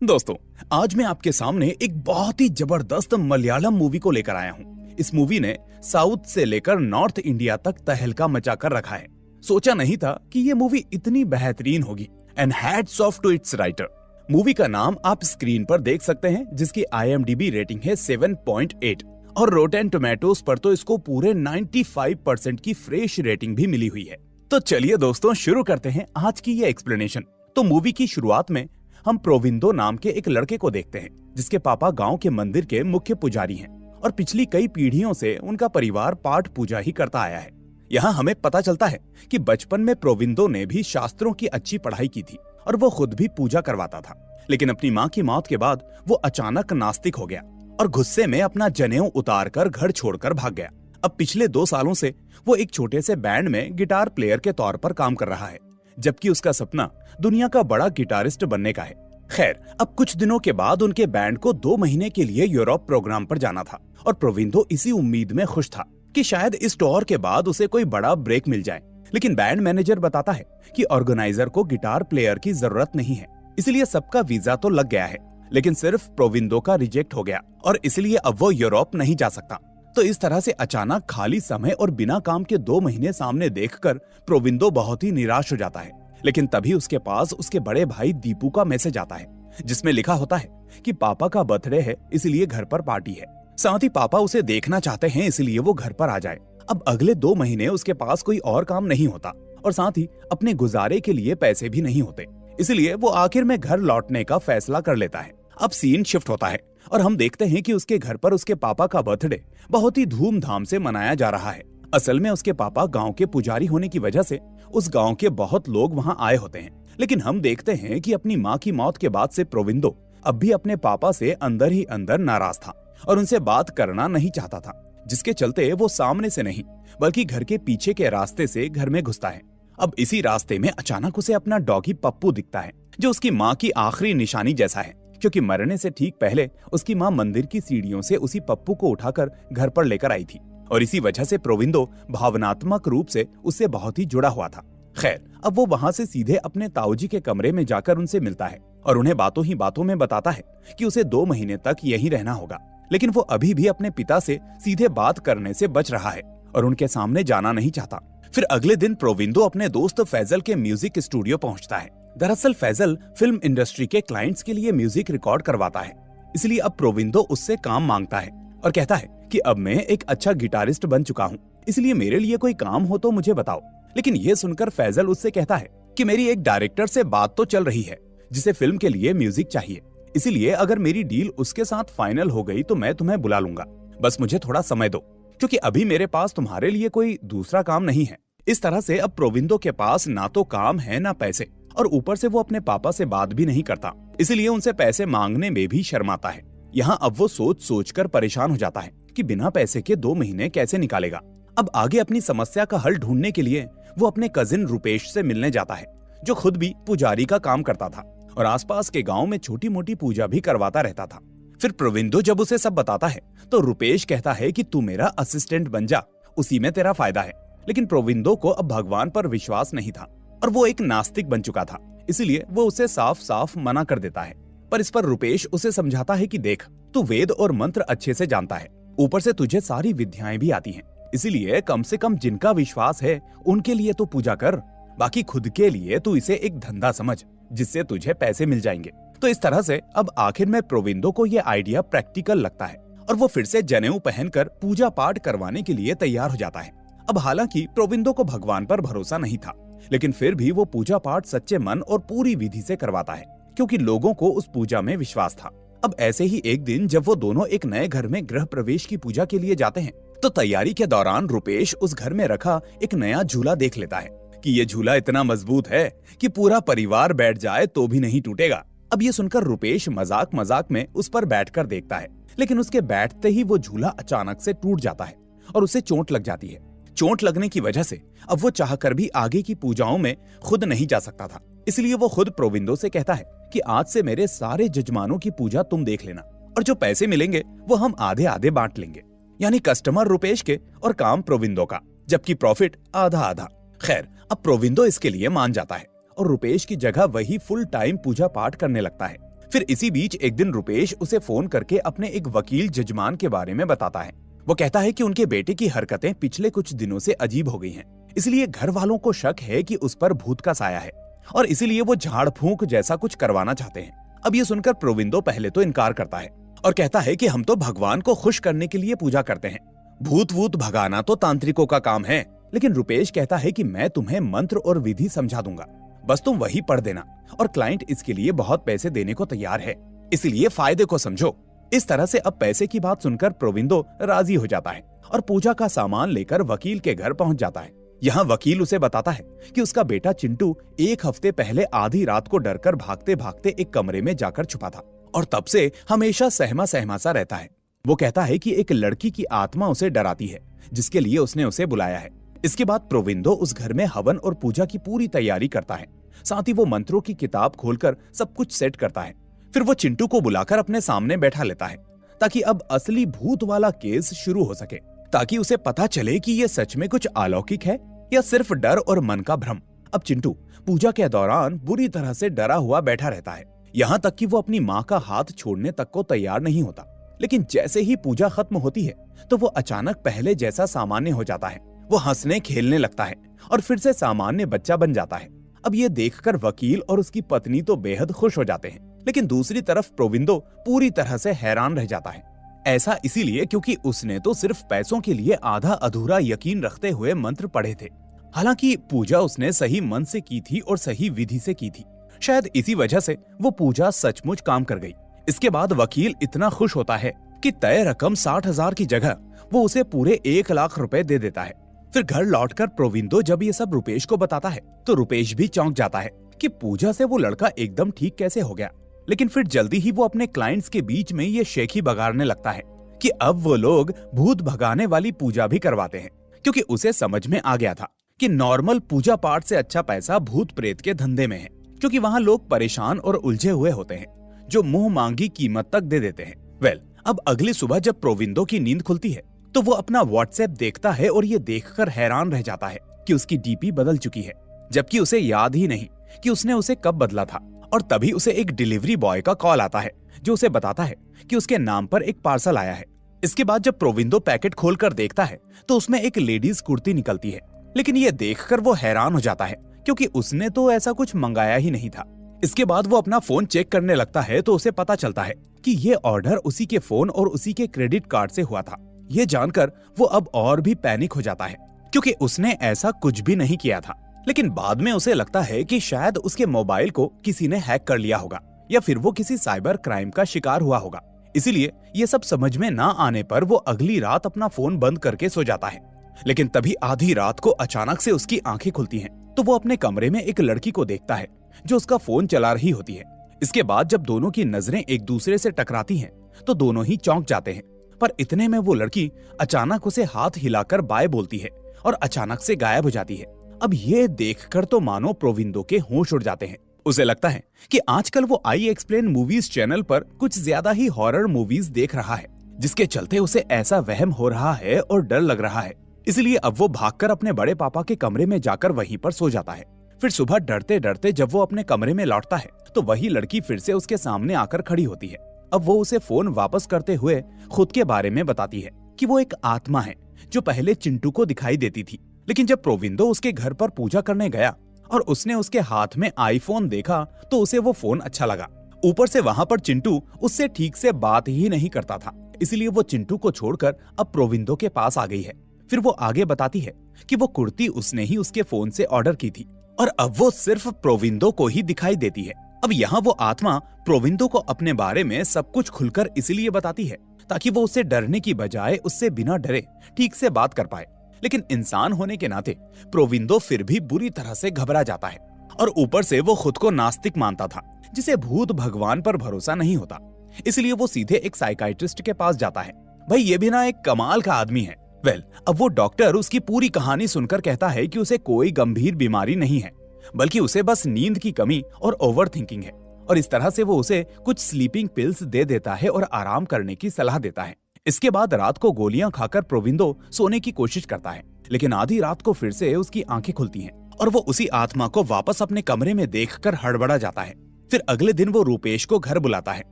दोस्तों, आज मैं आपके सामने एक बहुत ही जबरदस्त मलयालम मूवी को लेकर आया हूँ। इस मूवी ने साउथ से लेकर नॉर्थ इंडिया तक तहलका मचा कर रखा है। सोचा नहीं था कि ये मूवी इतनी बेहतरीन होगी। And hats off to its writer. Movie का नाम आप स्क्रीन पर देख सकते हैं, जिसकी IMDb रेटिंग है 7.8 और रोटेन टोमेटोज पर तो इसको पूरे 95% की फ्रेश रेटिंग भी मिली हुई है। तो चलिए दोस्तों, शुरू करते हैं आज की ये एक्सप्लेनेशन। तो मूवी की शुरुआत में हम प्रोविंदो नाम के एक लड़के को देखते हैं, जिसके पापा गांव के मंदिर के मुख्य पुजारी हैं और पिछली कई पीढ़ियों से उनका परिवार पाठ पूजा ही करता आया है। यहाँ हमें पता चलता है कि बचपन में प्रोविंदो ने भी शास्त्रों की अच्छी पढ़ाई की थी और वो खुद भी पूजा करवाता था। लेकिन अपनी माँ की मौत के बाद वो अचानक नास्तिक हो गया और गुस्से में अपना जनेऊ उतार कर घर छोड़कर भाग गया। अब पिछले 2 सालों से वो एक छोटे से बैंड में गिटार प्लेयर के तौर पर काम कर रहा है, जबकि उसका सपना दुनिया का बड़ा गिटारिस्ट बनने का है। खैर, अब कुछ दिनों के बाद उनके बैंड को 2 महीने के लिए यूरोप प्रोग्राम पर जाना था और प्रोविंदो इसी उम्मीद में खुश था कि शायद इस टूर के बाद उसे कोई बड़ा ब्रेक मिल जाए। लेकिन बैंड मैनेजर बताता है कि ऑर्गेनाइजर को गिटार प्लेयर की जरूरत नहीं है, इसलिए सबका वीजा तो लग गया है, लेकिन सिर्फ प्रोविंदो का रिजेक्ट हो गया और इसलिए अब वो यूरोप नहीं जा सकता। तो इस तरह से अचानक खाली समय और बिना काम के 2 महीने सामने देखकर प्रोविंदो बहुत ही निराश हो जाता है। लेकिन तभी उसके पास उसके बड़े भाई दीपू का मैसेज आता है, जिसमें लिखा होता है कि पापा का बर्थडे है, इसलिए घर पर पार्टी है। साथ ही पापा उसे देखना चाहते हैं, इसलिए वो घर पर आ जाए। अब अगले 2 महीने उसके पास कोई और काम नहीं होता और साथ ही अपने गुजारे के लिए पैसे भी नहीं होते, इसलिए वो आखिर में घर लौटने का फैसला कर लेता है। अब सीन शिफ्ट होता है और हम देखते हैं कि उसके घर पर उसके पापा का बर्थडे बहुत ही धूमधाम से मनाया जा रहा है। असल में उसके पापा गांव के पुजारी होने की वजह से उस गांव के बहुत लोग वहां आए होते हैं। लेकिन हम देखते हैं कि अपनी माँ की मौत के बाद से प्रोविंदो अब भी अपने पापा से अंदर ही अंदर नाराज था और उनसे बात करना नहीं चाहता था, जिसके चलते वो सामने से नहीं बल्कि घर के पीछे के रास्ते से घर में घुसता है। अब इसी रास्ते में अचानक उसे अपना डॉगी पप्पू दिखता है, जो उसकी माँ की आखिरी निशानी जैसा है, क्योंकि मरने से ठीक पहले उसकी माँ मंदिर की सीढ़ियों से उसी पप्पू को उठाकर घर पर लेकर आई थी और इसी वजह से प्रोविंदो भावनात्मक रूप से उससे बहुत ही जुड़ा हुआ था। खैर, अब वो वहाँ से सीधे अपने ताऊजी के कमरे में जाकर उनसे मिलता है और उन्हें बातों ही बातों में बताता है कि उसे 2 महीने तक यहीं रहना होगा। लेकिन वो अभी भी अपने पिता से सीधे बात करने से बच रहा है और उनके सामने जाना नहीं चाहता। फिर अगले दिन प्रोविंदो अपने दोस्त फैजल के म्यूजिक स्टूडियो पहुँचता है। दरअसल फैजल फिल्म इंडस्ट्री के क्लाइंट्स के लिए म्यूजिक रिकॉर्ड करवाता है, इसलिए अब प्रोविंदो उससे काम मांगता है और कहता है कि अब मैं एक अच्छा गिटारिस्ट बन चुका हूँ, इसलिए मेरे लिए कोई काम हो तो मुझे बताओ। लेकिन ये सुनकर फैजल उससे कहता है कि मेरी एक डायरेक्टर से बात तो चल रही है, जिसे फिल्म के लिए म्यूजिक चाहिए, इसीलिए अगर मेरी डील उसके साथ फाइनल हो गई तो मैं तुम्हें बुला लूंगा। बस मुझे थोड़ा समय दो, क्योंकि अभी मेरे पास तुम्हारे लिए कोई दूसरा काम नहीं है। इस तरह से अब प्रोविंदो के पास ना तो काम है ना पैसे, और ऊपर से वो अपने पापा से बात भी नहीं करता, इसलिए उनसे पैसे मांगने में भी शर्माता है। यहाँ अब वो सोच सोच कर परेशान हो जाता है कि बिना पैसे के 2 महीने कैसे निकालेगा। अब आगे अपनी समस्या का हल ढूंढने के लिए वो अपने कजिन रुपेश से मिलने जाता है, जो खुद भी पुजारी का काम करता था और आसपास के गांव में छोटी मोटी पूजा भी करवाता रहता था। फिर प्रोविंदो जब उसे सब बताता है तो रुपेश कहता है कि तू मेरा असिस्टेंट बन जा, उसी में तेरा फायदा है। लेकिन प्रोविंदो को अब भगवान पर विश्वास नहीं था और वो एक नास्तिक बन चुका था, इसलिए वो उसे साफ साफ मना कर देता है। पर इस पर रुपेश उसे समझाता है कि देख, तू वेद और मंत्र अच्छे से जानता है, ऊपर से तुझे सारी विद्याएं भी आती हैं, इसलिए कम से कम जिनका विश्वास है उनके लिए तो पूजा कर, बाकी खुद के लिए तू इसे एक धंधा समझ, जिससे तुझे पैसे मिल जाएंगे। तो इस तरह से अब आखिर में प्रोविंदो को ये आइडिया प्रैक्टिकल लगता है और वो फिर से जनेऊ पहनकर पूजा पाठ करवाने के लिए तैयार हो जाता है। अब हालांकि प्रोविंदो को भगवान पर भरोसा नहीं था, लेकिन फिर भी वो पूजा पाठ सच्चे मन और पूरी विधि से करवाता है, क्योंकि लोगों को उस पूजा में विश्वास था। अब ऐसे ही एक दिन जब वो दोनों एक नए घर में गृह प्रवेश की पूजा के लिए जाते हैं, तो तैयारी के दौरान रुपेश उस घर में रखा एक नया झूला देख लेता है कि ये झूला इतना मजबूत है कि पूरा परिवार बैठ जाए तो भी नहीं टूटेगा। अब ये सुनकर रुपेश मजाक मजाक में उस पर बैठकर देखता है, लेकिन उसके बैठते ही वो झूला अचानक से टूट जाता है और उसे चोट लग जाती है। चोट लगने की वजह से अब वो चाहकर भी आगे की पूजाओं में खुद नहीं जा सकता था, इसलिए वो खुद प्रोविंदो से कहता है कि आज से मेरे सारे जजमानों की पूजा तुम देख लेना और जो पैसे मिलेंगे वो हम आधे आधे बांट लेंगे, यानी कस्टमर रुपेश के और काम प्रोविंदो का, जबकि प्रॉफिट आधा आधा। खैर, अब प्रोविंदो इसके लिए मान जाता है और रुपेश की जगह वही फुल टाइम पूजा पाठ करने लगता है। फिर इसी बीच एक दिन रुपेश उसे फोन करके अपने एक वकील जजमान के बारे में बताता है। वो कहता है कि उनके बेटे की हरकतें पिछले कुछ दिनों से अजीब हो गई हैं, इसलिए घर वालों को शक है कि उस पर भूत का साया है और इसीलिए वो झाड़ फूंक जैसा कुछ करवाना चाहते हैं। अब ये सुनकर प्रोविंदो पहले तो इनकार करता है और कहता है कि हम तो भगवान को खुश करने के लिए पूजा करते हैं, भूत वूत भगाना तो तांत्रिकों का काम है। लेकिन रुपेश कहता है कि मैं तुम्हें मंत्र और विधि समझा दूंगा, बस तुम वही पढ़ देना और क्लाइंट इसके लिए बहुत पैसे देने को तैयार है, इसलिए फायदे को समझो। इस तरह से अब पैसे की बात सुनकर प्रोविंदो राजी हो जाता है और पूजा का सामान लेकर वकील के घर पहुंच जाता है। यहाँ वकील उसे बताता है कि उसका बेटा चिंटू एक हफ्ते पहले आधी रात को डरकर भागते भागते एक कमरे में जाकर छुपा था और तब से हमेशा सहमा सहमा सा रहता है। वो कहता है कि एक लड़की की आत्मा उसे डराती है, जिसके लिए उसने उसे बुलाया है। इसके बाद प्रोविंदो उस घर में हवन और पूजा की पूरी तैयारी करता है, साथ ही वो मंत्रों की किताब खोलकर सब कुछ सेट करता है। फिर वो चिंटू को बुलाकर अपने सामने बैठा लेता है ताकि अब असली भूत वाला केस शुरू हो सके, ताकि उसे पता चले कि ये सच में कुछ अलौकिक है या सिर्फ डर और मन का भ्रम। अब चिंटू पूजा के दौरान बुरी तरह से डरा हुआ बैठा रहता है, यहाँ तक कि वो अपनी माँ का हाथ छोड़ने तक को तैयार नहीं होता। लेकिन जैसे ही पूजा खत्म होती है तो वो अचानक पहले जैसा सामान्य हो जाता है। वो हंसने खेलने लगता है और फिर से सामान्य बच्चा बन जाता है। अब ये देखकर वकील और उसकी पत्नी तो बेहद खुश हो जाते हैं, लेकिन दूसरी तरफ प्रोविंदो पूरी तरह से हैरान रह जाता है। ऐसा इसीलिए क्योंकि उसने तो सिर्फ पैसों के लिए आधा अधूरा यकीन रखते हुए मंत्र पढ़े थे। हालांकि पूजा उसने सही मन से की थी और सही विधि से की थी। शायद इसी वजह से वो पूजा सचमुच काम कर गई। इसके बाद वकील इतना खुश होता है कि तय रकम 60,000 की जगह वो उसे पूरे 1 लाख रुपए दे देता है। फिर घर लौटकर प्रोविंदो जब ये सब रुपेश को बताता है तो रुपेश भी चौंक जाता है कि पूजा से वो लड़का एकदम ठीक कैसे हो गया। लेकिन फिर जल्दी ही वो अपने क्लाइंट्स के बीच में ये शेखी बगाड़ने लगता है कि अब वो लोग भूत भगाने वाली पूजा भी करवाते हैं, क्योंकि उसे समझ में आ गया था कि नॉर्मल पूजा पाठ से अच्छा पैसा भूत प्रेत के धंधे में है, क्योंकि वहाँ लोग परेशान और उलझे हुए होते हैं जो मुंह मांगी कीमत तक दे देते हैं। अब अगली सुबह जब प्रोविंदो की नींद खुलती है तो वो अपना व्हाट्सएप देखता है और ये देखकर हैरान रह जाता है कि उसकी डीपी बदल चुकी है, जबकि उसे याद ही नहीं कि उसने उसे कब बदला था। और तभी उसे एक डिलीवरी बॉय का कॉल आता है जो उसे बताता है कि उसके नाम पर एक पार्सल आया है। इसके बाद जब प्रोविंदो पैकेट खोलकर देखता है तो उसमें एक लेडीज कुर्ती निकलती है, लेकिन ये देखकर वो हैरान हो जाता है क्योंकि उसने तो ऐसा कुछ मंगाया ही नहीं था। इसके बाद वो अपना फोन चेक करने लगता है तो उसे पता चलता है कि ये ऑर्डर उसी के फोन और उसी के क्रेडिट कार्ड से हुआ था। ये जानकर वो अब और भी पैनिक हो जाता है क्योंकि उसने ऐसा कुछ भी नहीं किया था। लेकिन बाद में उसे लगता है कि शायद उसके मोबाइल को किसी ने हैक कर लिया होगा या फिर वो किसी साइबर क्राइम का शिकार हुआ होगा। इसीलिए ये सब समझ में ना आने पर वो अगली रात अपना फोन बंद करके सो जाता है। लेकिन तभी आधी रात को अचानक से उसकी आंखें खुलती हैं तो वो अपने कमरे में एक लड़की को देखता है जो उसका फोन चला रही होती है। इसके बाद जब दोनों की नजरें एक दूसरे से टकराती हैं तो दोनों ही चौंक जाते हैं, पर इतने में वो लड़की अचानक उसे हाथ हिलाकर बाय बोलती है और अचानक से गायब हो जाती है। अब ये देखकर तो मानो प्रोविंदो के होश उड़ जाते हैं। उसे लगता है कि आजकल वो आई एक्सप्लेन मूवीज चैनल पर कुछ ज्यादा ही हॉरर मूवीज देख रहा है, जिसके चलते उसे ऐसा वहम हो रहा है और डर लग रहा है। इसलिए अब वो भागकर अपने बड़े पापा के कमरे में जाकर वहीं पर सो जाता है। फिर सुबह डरते डरते जब वो अपने कमरे में लौटता है तो वही लड़की फिर से उसके सामने आकर खड़ी होती है। अब वो उसे फोन वापस करते हुए खुद के बारे में बताती है कि वो एक आत्मा है जो पहले चिंटू को दिखाई देती थी, लेकिन जब प्रोविंदो उसके घर पर पूजा करने गया और उसने उसके हाथ में आईफोन देखा तो उसे वो फोन अच्छा लगा। ऊपर से वहाँ पर चिंटू उससे ठीक से बात ही नहीं करता था, इसलिए वो चिंटू को छोड़कर अब प्रोविंदो के पास आ गई है। फिर वो आगे बताती है कि वो कुर्ती उसने ही उसके फोन से ऑर्डर की थी और अब वो सिर्फ प्रोविंदो को ही दिखाई देती है। अब यहाँ वो आत्मा प्रोविंदो को अपने बारे में सब कुछ खुलकर इसलिए बताती है ताकि वो उससे डरने की बजाय उससे बिना डरे ठीक से बात कर पाए। लेकिन इंसान होने के नाते प्रोविंदो फिर भी बुरी तरह से घबरा जाता है और ऊपर से वो खुद को नास्तिक मानता था, जिसे भूत भगवान पर भरोसा नहीं होता। इसलिए वो सीधे एक साइकाइट्रिस्ट के पास जाता है। भाई ये भी ना एक कमाल का आदमी है। अब वो डॉक्टर उसकी पूरी कहानी सुनकर कहता है कि उसे कोई गंभीर बीमारी नहीं है, बल्कि उसे बस नींद की कमी और ओवर थिंकिंग है, और इस तरह से वो उसे कुछ स्लीपिंग पिल्स दे देता है और आराम करने की सलाह देता है। इसके बाद रात को गोलियां खाकर प्रोविंदो सोने की कोशिश करता है, लेकिन आधी रात को फिर से उसकी आंखें खुलती हैं और वो उसी आत्मा को वापस अपने कमरे में देखकर हड़बड़ा जाता है। फिर अगले दिन वो रूपेश को घर बुलाता है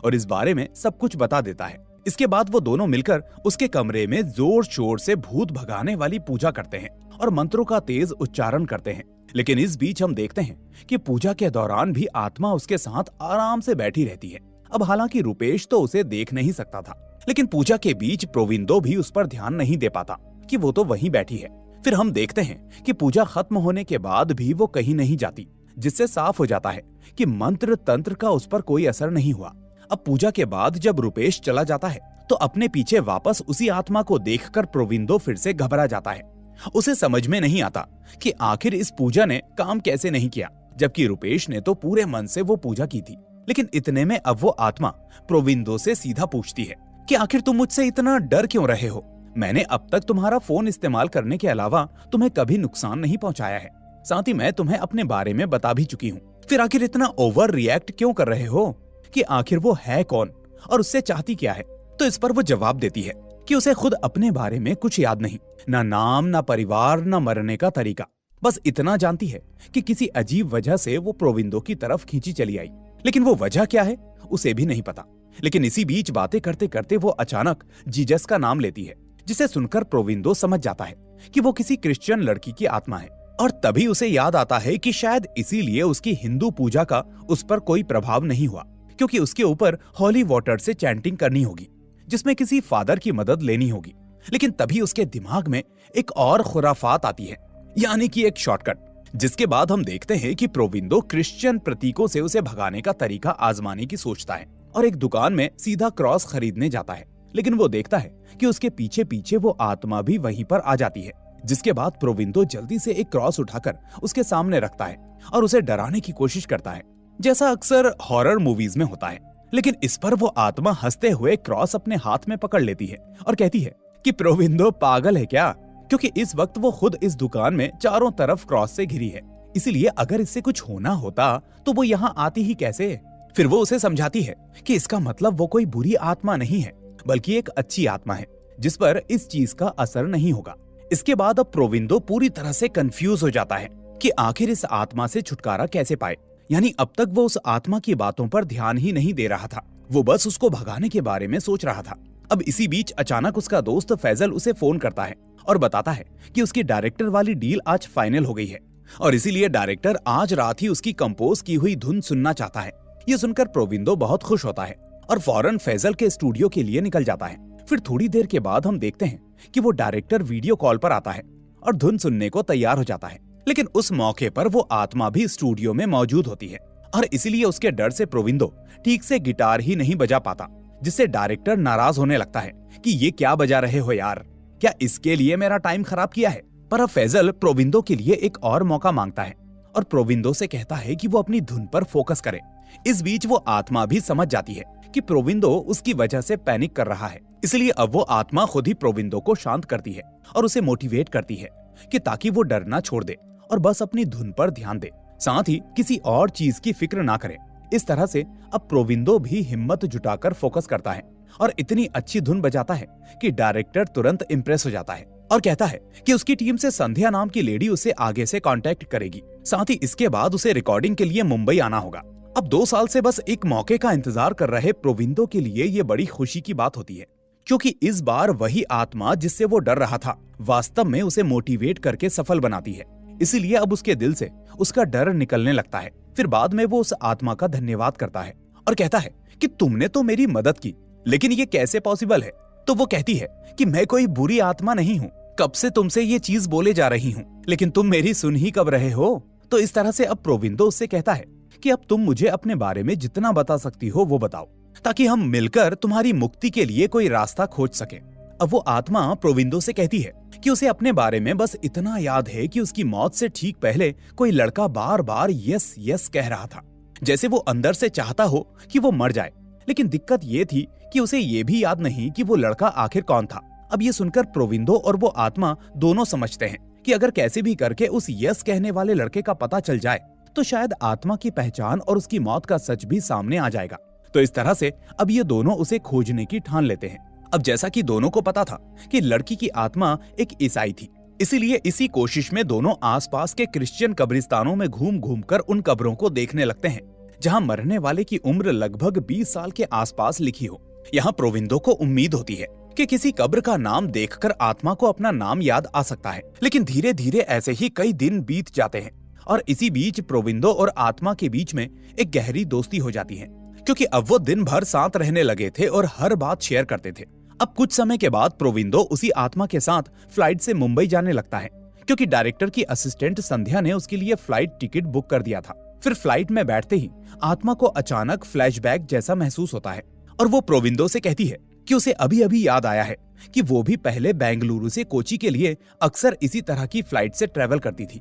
और इस बारे में सब कुछ बता देता है। इसके बाद वो दोनों मिलकर उसके कमरे में जोर शोर से भूत भगाने वाली पूजा करते हैं और मंत्रों का तेज उच्चारण करते हैं। लेकिन इस बीच हम देखते हैं कि पूजा के दौरान भी आत्मा उसके साथ आराम से बैठी रहती है। अब हालांकि रूपेश तो उसे देख नहीं सकता था, लेकिन पूजा के बीच प्रोविंदो भी उस पर ध्यान नहीं दे पाता कि वो तो वहीं बैठी है। फिर हम देखते हैं कि पूजा खत्म होने के बाद भी वो कहीं नहीं जाती, जिससे साफ हो जाता है कि मंत्र तंत्र का उस पर कोई असर नहीं हुआ। अब पूजा के बाद जब रूपेश चला जाता है तो अपने पीछे वापस उसी आत्मा को देखकर प्रोविंदो फिर से घबरा जाता है। उसे समझ में नहीं आता कि आखिर इस पूजा ने काम कैसे नहीं किया, जबकि रूपेश ने तो पूरे मन से वो पूजा की थी। लेकिन इतने में अब वो आत्मा प्रोविंदो से सीधा पूछती है कि आखिर तुम मुझसे इतना डर क्यों रहे हो? मैंने अब तक तुम्हारा फोन इस्तेमाल करने के अलावा तुम्हें कभी नुकसान नहीं पहुंचाया है। साथ ही मैं तुम्हें अपने बारे में बता भी चुकी हूँ। फिर आखिर इतना ओवर रिएक्ट क्यों कर रहे हो कि आखिर वो है कौन और उससे चाहती क्या है? तो इस पर वो जवाब देती है कि उसे खुद अपने बारे में कुछ याद नहीं, ना नाम, ना परिवार, ना मरने का तरीका। बस इतना जानती है कि किसी अजीब वजह से वो प्रोविंदो की तरफ खींची चली आई, लेकिन वो वजह क्या है उसे भी नहीं पता। लेकिन इसी बीच बातें करते करते वो अचानक जीसस का नाम लेती है, जिसे सुनकर प्रोविंदो समझ जाता है कि वो किसी क्रिश्चियन लड़की की आत्मा है। और तभी उसे याद आता है कि शायद इसीलिए उसकी हिंदू पूजा का उस पर कोई प्रभाव नहीं हुआ, क्योंकि उसके ऊपर हॉली वाटर से चैंटिंग करनी होगी, जिसमें किसी फादर की मदद लेनी होगी। लेकिन तभी उसके दिमाग में एक और खुराफात आती है, यानी कि एक शॉर्टकट, जिसके बाद हम देखते हैं कि प्रोविंदो क्रिश्चियन प्रतीकों से उसे भगाने का तरीका आजमाने की सोचता है और एक दुकान में सीधा क्रॉस खरीदने जाता है। लेकिन वो देखता है कि उसके पीछे पीछे वो आत्मा भी वहीं पर आ जाती है, जिसके बाद प्रोविंदो जल्दी से एक क्रॉस उठाकर उसके सामने रखता है और उसे डराने की कोशिश करता है, जैसा अक्सर हॉरर मूवीज में होता है। लेकिन इस पर वो आत्मा हंसते हुए क्रॉस अपने हाथ में पकड़ लेती है और कहती है कि प्रोविंदो पागल है क्या, क्योंकि इस वक्त वो खुद इस दुकान में चारों तरफ क्रॉस से घिरी है, इसीलिए अगर इससे कुछ होना होता तो वो यहाँ आती ही कैसे। फिर वो उसे समझाती है कि इसका मतलब वो कोई बुरी आत्मा नहीं है, बल्कि एक अच्छी आत्मा है जिस पर इस चीज का असर नहीं होगा। इसके बाद अब प्रोविंदो पूरी तरह से कंफ्यूज हो जाता है कि आखिर इस आत्मा से छुटकारा कैसे पाए। यानी अब तक वो उस आत्मा की बातों पर ध्यान ही नहीं दे रहा था, वो बस उसको भगाने के बारे में सोच रहा था। अब इसी बीच अचानक उसका दोस्त फैजल उसे फोन करता है और बताता है कि उसकी डायरेक्टर वाली डील आज फाइनल हो गई है और इसीलिए डायरेक्टर आज रात ही उसकी कंपोज की हुई धुन सुनना चाहता है। ये सुनकर प्रोविंदो बहुत खुश होता है और फौरन फैजल के स्टूडियो के लिए निकल जाता है। फिर थोड़ी देर के बाद हम देखते हैं कि वो डायरेक्टर वीडियो कॉल पर आता है और धुन सुनने को तैयार हो जाता है। लेकिन उस मौके पर वो आत्मा भी स्टूडियो में मौजूद होती है और इसीलिए उसके डर से प्रोविंदो ठीक से गिटार ही नहीं बजा पाता, जिससे डायरेक्टर नाराज होने लगता है कि ये क्या बजा रहे हो यार, क्या इसके लिए मेरा टाइम खराब किया है। पर अब फैजल प्रोविंदो के लिए एक और मौका मांगता है और प्रोविंदो से कहता है कि वो अपनी धुन पर फोकस करे। इस बीच वो आत्मा भी समझ जाती है कि प्रोविंदो उसकी वजह से पैनिक कर रहा है, इसलिए अब वो आत्मा खुद ही प्रोविंदो को शांत करती है और उसे मोटिवेट करती है कि ताकि वो डरना छोड़ दे और बस अपनी धुन पर ध्यान दे, साथ ही किसी और चीज की फिक्र ना करे। इस तरह से अब प्रोविंदो भी हिम्मत जुटाकर फोकस करता है और इतनी अच्छी धुन बजाता है कि डायरेक्टर तुरंत इम्प्रेस हो जाता है और कहता है कि उसकी टीम से संध्या नाम की लेडी उसे आगे से कांटेक्ट करेगी। साथ ही इसके बाद उसे रिकॉर्डिंग के लिए मुंबई आना होगा। अब 2 साल से बस एक मौके का इंतजार कर रहे प्रोविंदो के लिए ये बड़ी खुशी की बात होती है, क्योंकि इस बार वही आत्मा जिससे वो डर रहा था वास्तव में उसे मोटिवेट करके सफल बनाती है। इसीलिए अब उसके दिल से उसका डर निकलने लगता है। फिर बाद में वो उस आत्मा का धन्यवाद करता है और कहता है कि तुमने तो मेरी मदद की, लेकिन ये कैसे पॉसिबल है। तो वो कहती है कि मैं कोई बुरी आत्मा नहीं हूँ, कब से तुमसे ये चीज बोले जा रही हूँ, लेकिन तुम मेरी सुन ही कब रहे हो। तो इस तरह से अब प्रोविंदो उससे कहता है कि अब तुम मुझे अपने बारे में जितना बता सकती हो वो बताओ, ताकि हम मिलकर तुम्हारी मुक्ति के लिए कोई रास्ता खोज सके। अब वो आत्मा प्रोविंदो से कहती है कि उसे अपने बारे में बस इतना याद है कि उसकी मौत से ठीक पहले कोई लड़का बार बार यस यस कह रहा था, जैसे वो अंदर से चाहता हो कि वो मर जाए। लेकिन दिक्कत ये थी कि उसे ये भी याद नहीं कि वो लड़का आखिर कौन था। अब ये सुनकर प्रोविंदो और वो आत्मा दोनों समझते हैं कि अगर कैसे भी करके उस यस कहने वाले लड़के का पता चल जाए तो शायद आत्मा की पहचान और उसकी मौत का सच भी सामने आ जाएगा। तो इस तरह से अब ये दोनों उसे खोजने की ठान लेते हैं। अब जैसा कि दोनों को पता था कि लड़की की आत्मा एक ईसाई थी, इसीलिए इसी कोशिश में दोनों आसपास के क्रिश्चियन कब्रिस्तानों में घूम घूम कर उन कब्रों को देखने लगते हैं जहां मरने वाले की उम्र लगभग 20 साल के आसपास लिखी हो। यहाँ प्रोविंदो को उम्मीद होती है कि किसी कब्र का नाम देखकर आत्मा को अपना नाम याद आ सकता है, लेकिन धीरे धीरे ऐसे ही कई दिन बीत जाते हैं और इसी बीच प्रोविंदो और आत्मा के बीच में एक गहरी दोस्ती हो जाती है, क्योंकि अब वो दिन भर साथ रहने लगे थे और हर बात शेयर करते थे। अब कुछ समय के बाद प्रोविंदो उसी आत्मा के साथ फ्लाइट से मुंबई जाने लगता है, क्योंकि डायरेक्टर की असिस्टेंट संध्या ने उसके लिए फ्लाइट टिकट बुक कर दिया था। फिर फ्लाइट में बैठते ही आत्मा को अचानक फ्लैशबैक जैसा महसूस होता है और वो प्रोविंदो से कहती है कि उसे अभी अभी याद आया है कि वो भी पहले बेंगलुरु से कोची के लिए अक्सर इसी तरह की फ्लाइट से ट्रेवल करती थी।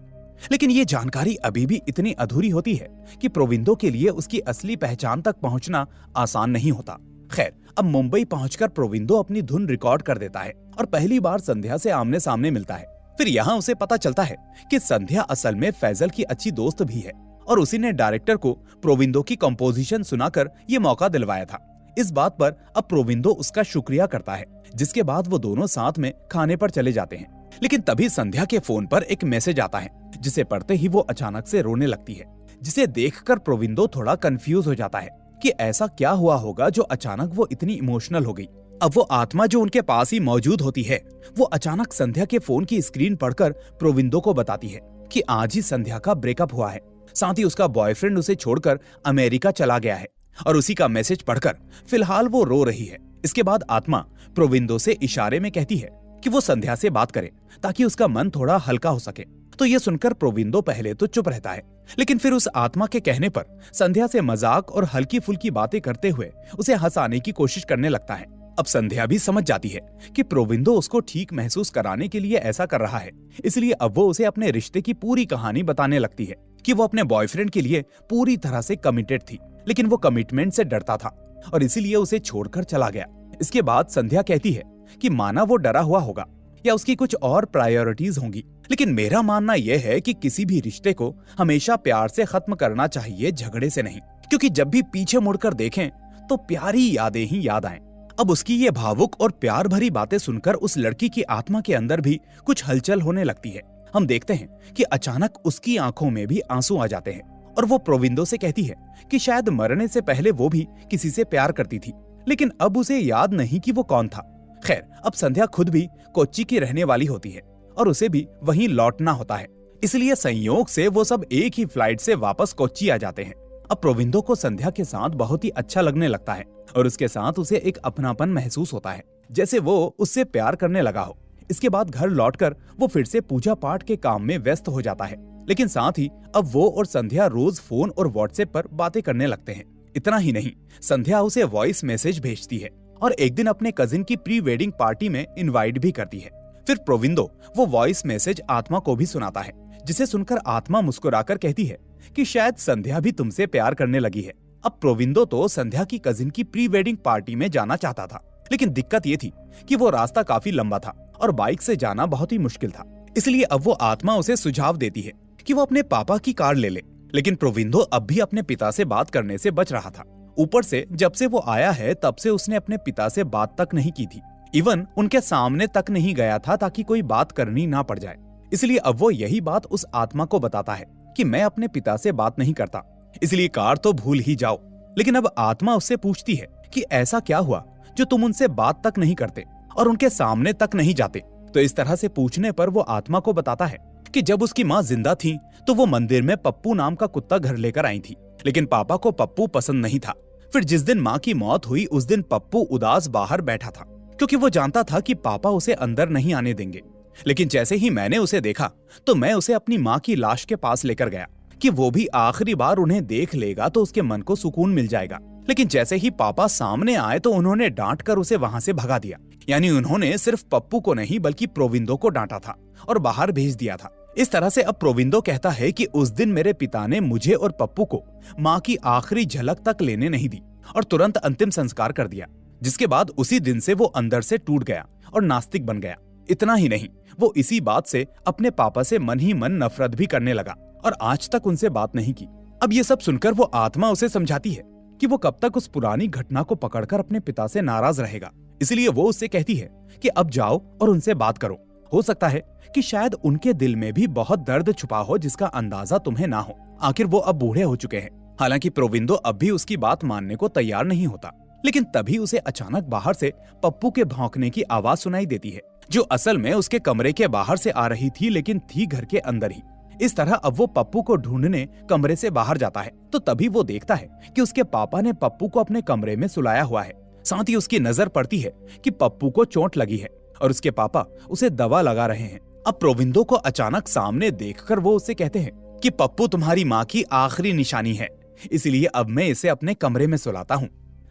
लेकिन ये जानकारी अभी भी इतनी अधूरी होती है कि प्रोविंदो के लिए उसकी असली पहचान तक पहुंचना आसान नहीं होता। खैर, अब मुंबई पहुंचकर प्रोविंदो अपनी धुन रिकॉर्ड कर देता है और पहली बार संध्या से आमने सामने मिलता है। फिर यहाँ उसे पता चलता है कि संध्या असल में फैजल की अच्छी दोस्त भी है और उसी ने डायरेक्टर को प्रोविंदो की कंपोजिशन सुनाकर ये मौका दिलवाया था। इस बात पर अब प्रोविंदो उसका शुक्रिया करता है, जिसके बाद वो दोनों साथ में खाने पर चले जाते हैं। लेकिन तभी संध्या के फोन पर एक मैसेज आता है, जिसे पढ़ते ही वो अचानक से रोने लगती है, जिसे देखकर प्रोविंदो थोड़ा कंफ्यूज हो जाता है कि ऐसा क्या हुआ होगा जो अचानक वो इतनी इमोशनल हो गई। अब वो आत्मा जो उनके पास ही मौजूद होती है, वो अचानक संध्या के फोन की स्क्रीन पढ़कर प्रोविंदो को बताती है कि आज ही संध्या का ब्रेकअप हुआ है, साथ ही उसका बॉयफ्रेंड उसे छोड़कर अमेरिका चला गया है और उसी का मैसेज पढ़कर फिलहाल वो रो रही है। इसके बाद आत्मा प्रोविंदो से इशारे में कहती है कि वो संध्या से बात करे ताकि उसका मन थोड़ा हल्का हो सके। तो ये सुनकर प्रोविंदो पहले तो चुप रहता है, लेकिन फिर उस आत्मा के कहने पर संध्या से मजाक और हल्की फुल्की बातें करते हुए उसे हंसाने की कोशिश करने लगता है। अब संध्या भी समझ जाती है कि प्रोविंदो उसको ठीक महसूस कराने के लिए ऐसा कर रहा है, इसलिए अब वो उसे अपने रिश्ते की पूरी कहानी बताने लगती है कि वो अपने बॉयफ्रेंड के लिए पूरी तरह से कमिटेड थी, लेकिन वो कमिटमेंट से डरता था और इसीलिए उसे छोड़कर चला गया। इसके बाद संध्या कहती है कि माना वो डरा हुआ होगा या उसकी कुछ और प्रायोरिटीज होंगी, लेकिन मेरा मानना यह है कि किसी भी रिश्ते को हमेशा प्यार से खत्म करना चाहिए, झगड़े से नहीं, क्योंकि जब भी पीछे मुड़कर देखें तो प्यारी यादें ही याद आएं। अब उसकी ये भावुक और प्यार भरी बातें सुनकर उस लड़की की आत्मा के अंदर भी कुछ हलचल होने लगती है। हम देखते हैं कि अचानक उसकी आंखों में भी आंसू आ जाते हैं और वो प्रोविंदो से कहती है कि शायद मरने से पहले वो भी किसी से प्यार करती थी, लेकिन अब उसे याद नहीं कि वो कौन था। खैर, अब संध्या खुद भी कोच्चि की रहने वाली होती है और उसे भी वहीं लौटना होता है, इसलिए संयोग से वो सब एक ही फ्लाइट से वापस कोच्चि आ जाते हैं। अब प्रोविंदो को संध्या के साथ बहुत ही अच्छा लगने लगता है और उसके साथ उसे एक अपनापन महसूस होता है, जैसे वो उससे प्यार करने लगा हो। इसके बाद घर लौटकर वो फिर से पूजा पाठ के काम में व्यस्त हो जाता है, लेकिन साथ ही अब वो और संध्या रोज फोन और व्हाट्सएप पर बातें करने लगते हैं। इतना ही नहीं, संध्या उसे वॉइस मैसेज भेजती है और एक दिन अपने कजिन की प्री वेडिंग पार्टी में इनवाइट भी करती है। फिर प्रोविंदो वो वॉइस मैसेज आत्मा को भी सुनाता है, जिसे सुनकर आत्मा मुस्कुराकर कहती है कि शायद संध्या भी तुमसे प्यार करने लगी है। अब प्रोविंदो तो संध्या की कजिन की प्री वेडिंग पार्टी में जाना चाहता था, लेकिन दिक्कत ये थी कि वो रास्ता काफी लंबा था और बाइक से जाना बहुत ही मुश्किल था। इसलिए अब वो आत्मा उसे सुझाव देती है कि वो अपने पापा की कार ले ले, लेकिन प्रोविंदो अब भी अपने पिता से बात करने से बच रहा था। ऊपर से जब से वो आया है तब से उसने अपने पिता से बात तक नहीं की थी, इवन उनके सामने तक नहीं गया था ताकि कोई बात करनी ना पड़ जाए। इसलिए अब वो यही बात उस आत्मा को बताता है कि मैं अपने पिता से बात नहीं करता, इसलिए कार तो भूल ही जाओ। लेकिन अब आत्मा उससे पूछती है कि ऐसा क्या हुआ जो तुम उनसे बात तक नहीं करते और उनके सामने तक नहीं जाते। तो इस तरह से पूछने पर वो आत्मा को बताता है कि जब उसकी माँ जिंदा थी तो वो मंदिर में पप्पू नाम का कुत्ता घर लेकर आई थी, लेकिन पापा को पप्पू पसंद नहीं था। फिर जिस दिन माँ की मौत हुई उस दिन पप्पू उदास बाहर बैठा था, क्योंकि वो जानता था कि पापा उसे अंदर नहीं आने देंगे। लेकिन जैसे ही मैंने उसे देखा तो मैं उसे अपनी माँ की लाश के पास लेकर गया कि वो भी आखिरी बार उन्हें देख लेगा तो उसके मन को सुकून मिल जाएगा। लेकिन जैसे ही पापा सामने आए तो उन्होंने डांट कर उसे वहां से भगा दिया। यानी उन्होंने सिर्फ पप्पू को नहीं बल्कि प्रोविंदो को डांटा था और बाहर भेज दिया था। इस तरह से अब प्रोविंदो कहता है कि उस दिन मेरे पिता ने मुझे और पप्पू को माँ की आखिरी झलक तक लेने नहीं दी और तुरंत अंतिम संस्कार कर दिया, जिसके बाद उसी दिन से वो अंदर से टूट गया और नास्तिक बन गया। इतना ही नहीं, वो इसी बात से अपने पापा से मन ही मन नफरत भी करने लगा और आज तक उनसे बात नहीं की। अब ये सब सुनकर वो आत्मा उसे समझाती है कि वो कब तक उस पुरानी घटना को पकड़कर अपने पिता से नाराज रहेगा। इसलिए वो उससे कहती है कि अब जाओ और उनसे बात करो। हो सकता है कि शायद उनके दिल में भी बहुत दर्द छुपा हो जिसका अंदाजा तुम्हें ना हो। आखिर वो अब बूढ़े हो चुके हैं हालांकि प्रोविंदो अब भी उसकी बात मानने को तैयार नहीं होता। लेकिन तभी उसे अचानक बाहर से पप्पू के भौंकने की आवाज सुनाई देती है, जो असल में उसके कमरे के बाहर से आ रही थी, लेकिन थी घर के अंदर ही। इस तरह अब वो पप्पू को ढूंढने कमरे से बाहर जाता है, तो तभी वो देखता है कि उसके पापा ने पप्पू को अपने कमरे में सुलाया हुआ है। साथ ही उसकी नजर पड़ती है कि पप्पू को चोट लगी है और उसके पापा उसे दवा लगा रहे हैं। अब प्रोविंदो को अचानक सामने देखकर वो उससे कहते हैं कि पप्पू तुम्हारी माँ की आखिरी निशानी है, इसलिए अब मैं इसे अपने कमरे में सुलाता हूँ।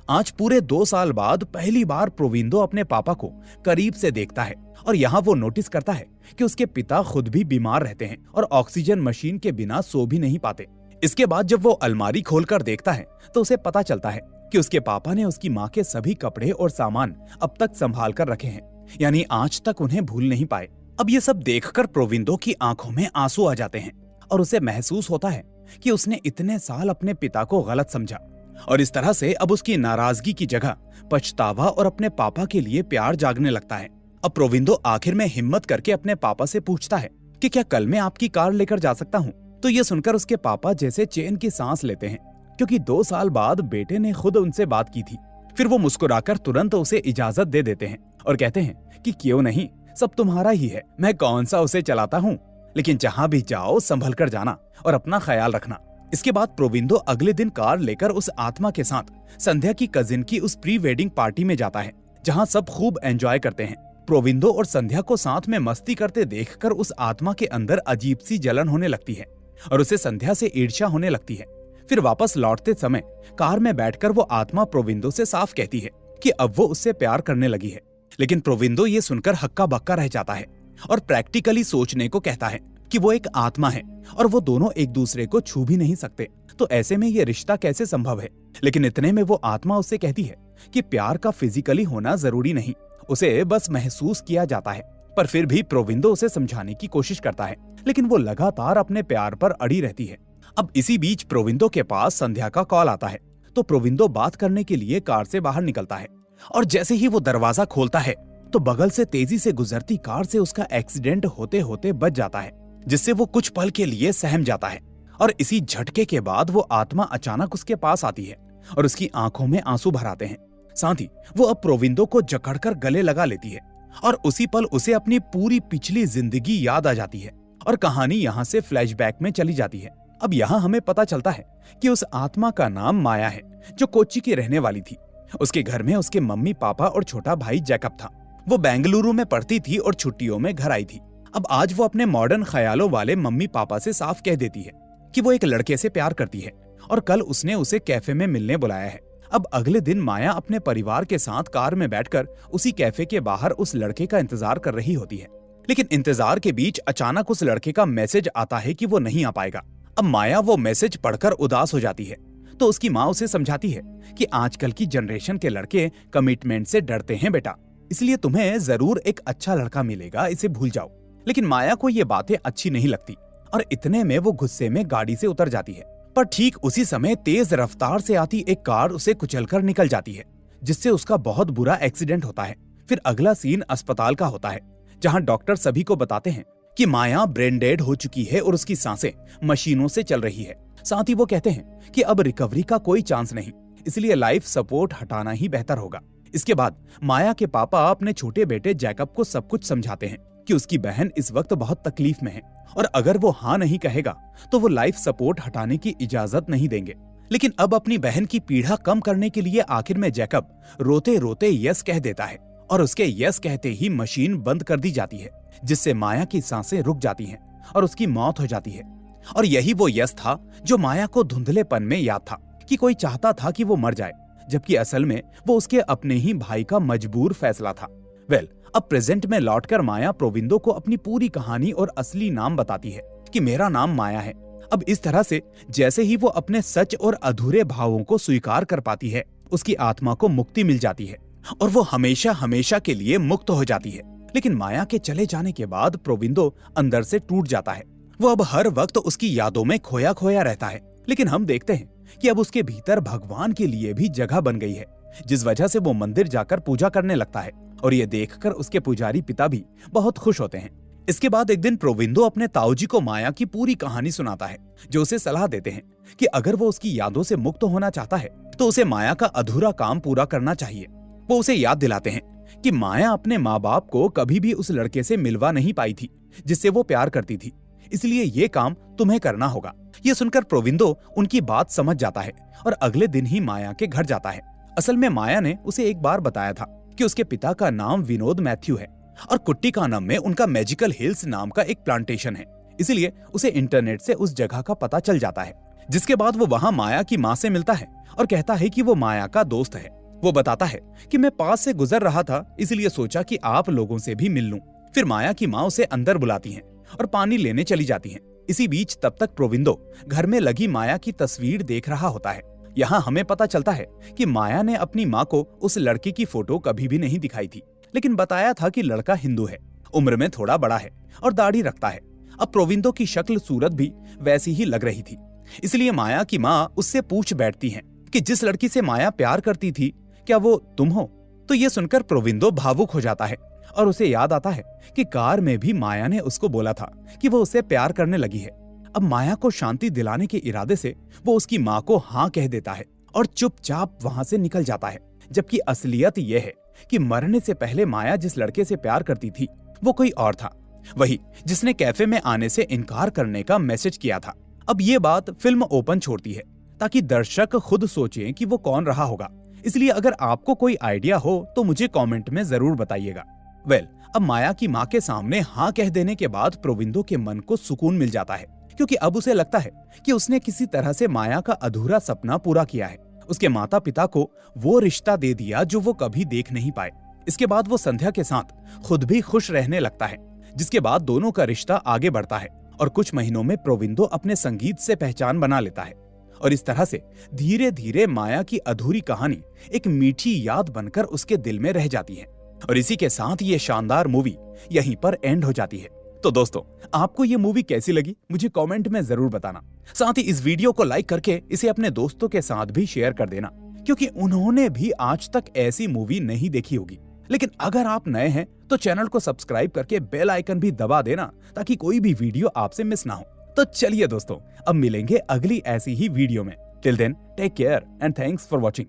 आज पूरे 2 साल बाद पहली बार प्रोविंदो अपने पापा को करीब से देखता है और यहाँ वो नोटिस करता है कि उसके पिता खुद भी बीमार रहते हैं और ऑक्सीजन मशीन के बिना सो भी नहीं पाते। इसके बाद जब वो अलमारी खोलकर देखता है तो उसे पता चलता है कि उसके पापा ने उसकी माँ के सभी कपड़े और सामान अब तक संभाल कर रखे हैं, यानी आज तक उन्हें भूल नहीं पाए। अब ये सब देखकर प्रोविंदो की आंखों में आंसू आ जाते हैं और उसे महसूस होता है कि उसने इतने साल अपने पिता को गलत समझा और इस तरह से अब उसकी नाराजगी की जगह पछतावा और अपने पापा के लिए प्यार जागने लगता है। अब प्रोविंदो आखिर में हिम्मत करके अपने पापा से पूछता है कि क्या कल मैं आपकी कार लेकर जा सकता हूँ। तो ये सुनकर उसके पापा जैसे चैन की सांस लेते हैं, क्योंकि 2 साल बाद बेटे ने खुद उनसे बात की थी। फिर वो मुस्कुराकर तुरंत उसे इजाजत दे देते हैं और कहते हैं कि क्यों नहीं, सब तुम्हारा ही है, मैं कौन सा उसे चलाता हूँ, लेकिन जहाँ भी जाओ संभल कर जाना और अपना ख्याल रखना। इसके बाद प्रोविंदो अगले दिन कार लेकर उस आत्मा के साथ संध्या की कजिन की उस प्री वेडिंग पार्टी में जाता है, जहाँ सब खूब एंजॉय करते हैं। प्रोविंदो और संध्या को साथ में मस्ती करते देखकर उस आत्मा के अंदर अजीब सी जलन होने लगती है और उसे संध्या से ईर्ष्या होने लगती है। फिर वापस लौटते समय कार में बैठकर वो आत्मा प्रोविंदो से साफ कहती है कि अब वो उससे प्यार करने लगी है। लेकिन प्रोविंदो ये सुनकर हक्का बक्का रह जाता है और प्रैक्टिकली सोचने को कहता है कि वो एक आत्मा है और वो दोनों एक दूसरे को छू भी नहीं सकते, तो ऐसे में ये रिश्ता कैसे संभव है। लेकिन इतने में वो आत्मा उससे कहती है कि प्यार का फिजिकली होना जरूरी नहीं, उसे बस महसूस किया जाता है। पर फिर भी प्रोविंदो उसे समझाने की कोशिश करता है, लेकिन वो लगातार अपने प्यार पर अड़ी रहती है। अब इसी बीच प्रोविंदो के पास संध्या का कॉल आता है, तो प्रोविंदो बात करने के लिए कार से बाहर निकलता है और जैसे ही वो दरवाजा खोलता है तो बगल से तेजी से गुजरती कार से उसका एक्सीडेंट होते होते बच जाता है, जिससे वो कुछ पल के लिए सहम जाता है। और इसी झटके के बाद वो आत्मा अचानक उसके पास आती है और उसकी आंखों में आंसू भर आते हैं। साथ ही वो अब प्रोविंदो को जकड़कर गले लगा लेती है और उसी पल उसे अपनी पूरी पिछली जिंदगी याद आ जाती है और कहानी यहाँ से फ्लैशबैक में चली जाती है। अब यहाँ हमें पता चलता है कि उस आत्मा का नाम माया है, जो कोच्चि की रहने वाली थी। उसके घर में उसके मम्मी पापा और छोटा भाई जैकब था। वो बेंगलुरु में पढ़ती थी और छुट्टियों में घर आई थी। अब आज वो अपने मॉडर्न ख्यालों वाले मम्मी पापा से साफ कह देती है कि वो एक लड़के से प्यार करती है और कल उसने उसे कैफे में मिलने बुलाया है। अब अगले दिन माया अपने परिवार के साथ कार में बैठकर उसी कैफे के बाहर उस लड़के का इंतजार कर रही होती है। लेकिन इंतजार के बीच अचानक उस लड़के का मैसेज आता है कि वो नहीं आ पाएगा। अब माया वो मैसेज पढ़कर उदास हो जाती है, तो उसकी माँ उसे समझाती है कि आजकल की जनरेशन के लड़के कमिटमेंट से डरते हैं बेटा, इसलिए तुम्हें जरूर एक अच्छा लड़का मिलेगा, इसे भूल जाओ। लेकिन माया को ये बातें अच्छी नहीं लगती और इतने में वो गुस्से में गाड़ी से उतर जाती है। पर ठीक उसी समय तेज रफ्तार से आती एक कार उसे कुचलकर निकल जाती है, जिससे उसका बहुत बुरा एक्सीडेंट होता है। फिर अगला सीन अस्पताल का होता है, जहां डॉक्टर सभी को बताते हैं कि माया ब्रेन डेड हो चुकी है और उसकी सांसें मशीनों से चल रही है। साथ ही वो कहते हैं कि अब रिकवरी का कोई चांस नहीं, इसलिए लाइफ सपोर्ट हटाना ही बेहतर होगा। इसके बाद माया के पापा अपने छोटे बेटे जैकब को सब कुछ समझाते हैं कि उसकी बहन इस वक्त बहुत तकलीफ में है और अगर वो हाँ नहीं कहेगा तो वो लाइफ सपोर्ट हटाने की इजाजत नहीं देंगे। लेकिन अब अपनी बहन की पीड़ा कम करने के लिए आखिर में जैकब रोते रोते यस कह देता है और उसके यस कहते ही मशीन बंद कर दी जाती है, जिससे माया की सांसें रुक जाती हैं और उसकी मौत हो जाती है। और यही वो यस था जो माया को धुंधलेपन में याद था कि कोई चाहता था कि वो मर जाए, जबकि असल में वो उसके अपने ही भाई का मजबूर फैसला था। अब प्रेजेंट में लौटकर माया प्रोविंदो को अपनी पूरी कहानी और असली नाम बताती है कि मेरा नाम माया है। अब इस तरह से जैसे ही वो अपने सच और अधूरे भावों को स्वीकार कर पाती है, उसकी आत्मा को मुक्ति मिल जाती है और वो हमेशा हमेशा के लिए मुक्त हो जाती है। लेकिन माया के चले जाने के बाद प्रोविंदो अंदर से टूट जाता है। वो अब हर वक्त उसकी यादों में खोया खोया रहता है। लेकिन हम देखते हैं कि अब उसके भीतर भगवान के लिए भी जगह बन गई है, जिस वजह से वो मंदिर जाकर पूजा करने लगता है और ये देखकर उसके पुजारी पिता भी बहुत खुश होते हैं, इसके बाद एक दिन प्रोविंदो अपने ताऊजी को माया की पूरी कहानी सुनाता है, जो उसे सलाह देते हैं कि अगर वो उसकी यादों से मुक्त होना चाहता है तो उसे माया का अधूरा काम पूरा करना चाहिए। वो उसे याद दिलाते हैं कि माया अपने माँ बाप को कभी भी उस लड़के से मिलवा नहीं पाई थी जिससे वो प्यार करती थी, इसलिए ये काम तुम्हें करना होगा। ये सुनकर प्रोविंदो उनकी बात समझ जाता है और अगले दिन ही माया के घर जाता है। असल में माया ने उसे एक बार बताया था कि उसके पिता का नाम विनोद मैथ्यू है और कुट्टिकानम में उनका मैजिकल हिल्स नाम का एक प्लांटेशन है, इसलिए उसे इंटरनेट से उस जगह का पता चल जाता है। जिसके बाद वो वहाँ माया की माँ से मिलता है और कहता है कि वो माया का दोस्त है। वो बताता है कि मैं पास से गुजर रहा था, इसलिए सोचा कि आप लोगों से भी मिल लूं। फिर माया की माँ उसे अंदर बुलाती हैं और पानी लेने चली जाती हैं। इसी बीच तब तक प्रोविंदो घर में लगी माया की तस्वीर देख रहा होता है। यहाँ हमें पता चलता है कि माया ने अपनी माँ को उस लड़के की फोटो कभी भी नहीं दिखाई थी, लेकिन बताया था कि लड़का हिंदू है, उम्र में थोड़ा बड़ा है और दाढ़ी रखता है। अब प्रोविंदो की शक्ल सूरत भी वैसी ही लग रही थी, इसलिए माया की माँ उससे पूछ बैठती हैं कि जिस लड़की से माया प्यार करती थी क्या वो तुम हो? तो ये सुनकर प्रोविंदो भावुक हो जाता है और उसे याद आता है कि कार में भी माया ने उसको बोला था कि वो उससे प्यार करने लगी है। अब माया को शांति दिलाने के इरादे से वो उसकी माँ को हाँ कह देता है और चुपचाप वहां से निकल जाता है। जबकि असलियत ये है कि मरने से पहले माया जिस लड़के से प्यार करती थी वो कोई और था, वही जिसने कैफे में आने से इनकार करने का मैसेज किया था। अब ये बात फिल्म ओपन छोड़ती है ताकि दर्शक खुद सोचें कि वो कौन रहा होगा। इसलिए अगर आपको कोई आइडिया हो तो मुझे कमेंट में जरूर बताइएगा। अब माया की माँ के सामने हाँ कह देने के बाद प्रोविंदो के मन को सुकून मिल जाता है, क्योंकि अब उसे लगता है कि उसने किसी तरह से माया का अधूरा सपना पूरा किया है। उसके माता पिता को वो रिश्ता दे दिया जो वो कभी देख नहीं पाए। इसके बाद वो संध्या के साथ खुद भी खुश रहने लगता है, जिसके बाद दोनों का रिश्ता आगे बढ़ता है और कुछ महीनों में प्रोविंदो अपने संगीत से पहचान बना लेता है। और इस तरह से धीरे धीरे माया की अधूरी कहानी एक मीठी याद बनकर उसके दिल में रह जाती है। और इसी के साथ ये शानदार मूवी यहीं पर एंड हो जाती है। तो दोस्तों, आपको ये मूवी कैसी लगी मुझे कमेंट में जरूर बताना। साथ ही इस वीडियो को लाइक करके इसे अपने दोस्तों के साथ भी शेयर कर देना, क्योंकि उन्होंने भी आज तक ऐसी मूवी नहीं देखी होगी। लेकिन अगर आप नए हैं तो चैनल को सब्सक्राइब करके बेल आइकन भी दबा देना, ताकि कोई भी वीडियो आपसे मिस ना हो। तो चलिए दोस्तों, अब मिलेंगे अगली ऐसी ही वीडियो में। Till then take care and thanks for watching.